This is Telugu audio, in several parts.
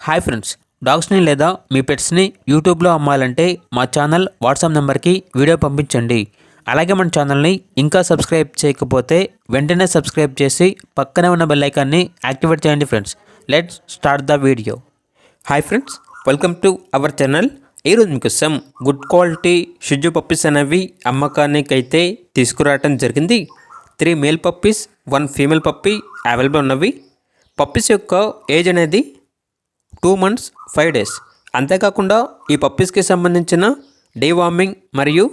హాయ్ ఫ్రెండ్స్, డాగ్స్ని లేదా మీ పెట్స్ని యూట్యూబ్లో అమ్మాలంటే మా ఛానల్ వాట్సాప్ నెంబర్కి వీడియో పంపించండి. అలాగే మన ఛానల్ని ఇంకా సబ్స్క్రైబ్ చేయకపోతే వెంటనే సబ్స్క్రైబ్ చేసి పక్కనే ఉన్న బెల్ ఐకాన్ని యాక్టివేట్ చేయండి friends. Let's start the video. Hi friends, welcome to our channel. ఈరోజు మీకోసం గుడ్ క్వాలిటీ షిజు పప్పీస్ అనేవి అమ్మకానికి అయితే తీసుకురావడం జరిగింది. 3 male puppies 1 female puppy available ఉన్నవి. పప్పీస్ యొక్క ఏజ్ అనేది 2 months 5 days. అంతేకాకుండా ఈ పప్పీస్కి సంబంధించిన డీవార్మింగ్ మరియు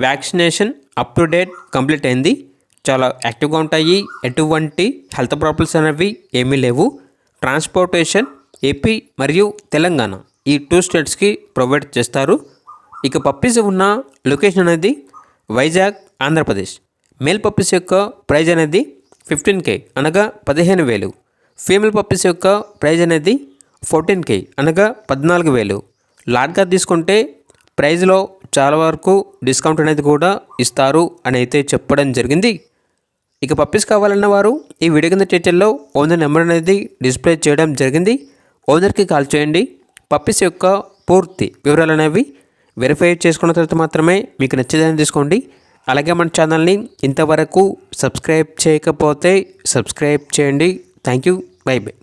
vaccination up to date complete అయింది. చాలా యాక్టివ్గా ఉంటాయి. ఎటువంటి హెల్త్ ప్రాబ్లమ్స్ అనేవి ఏమీ లేవు. ట్రాన్స్పోర్టేషన్ ఏపీ మరియు తెలంగాణ ఈ 2 స్టేట్స్కి ప్రొవైడ్ చేస్తారు. ఇక పప్పీస్ ఉన్న లొకేషన్ అనేది వైజాగ్, ఆంధ్రప్రదేశ్. మేల్ పప్పీస్ యొక్క ప్రైజ్ అనేది 15K అనగా 15,000. ఫీమేల్ పప్పీస్ యొక్క ప్రైజ్ అనేది 14K అనగా 14,000. లాట్గా తీసుకుంటే ప్రైజ్లో చాలా వరకు డిస్కౌంట్ అనేది కూడా ఇస్తారు అని అయితే చెప్పడం జరిగింది. ఇక పప్పీస్ కావాలన్న వారు ఈ వీడియో కింద టైటిల్లో ఓనర్ నెంబర్ అనేది డిస్ప్లే చేయడం జరిగింది. ఓనర్కి కాల్ చేయండి. పప్పీస్ యొక్క పూర్తి వివరాలు అనేవి వెరిఫై చేసుకున్న తర్వాత మాత్రమే మీకు నచ్చేదని తీసుకోండి. అలాగే మన ఛానల్ని ఇంతవరకు సబ్స్క్రైబ్ చేయకపోతే సబ్స్క్రైబ్ చేయండి. Thank you. By by.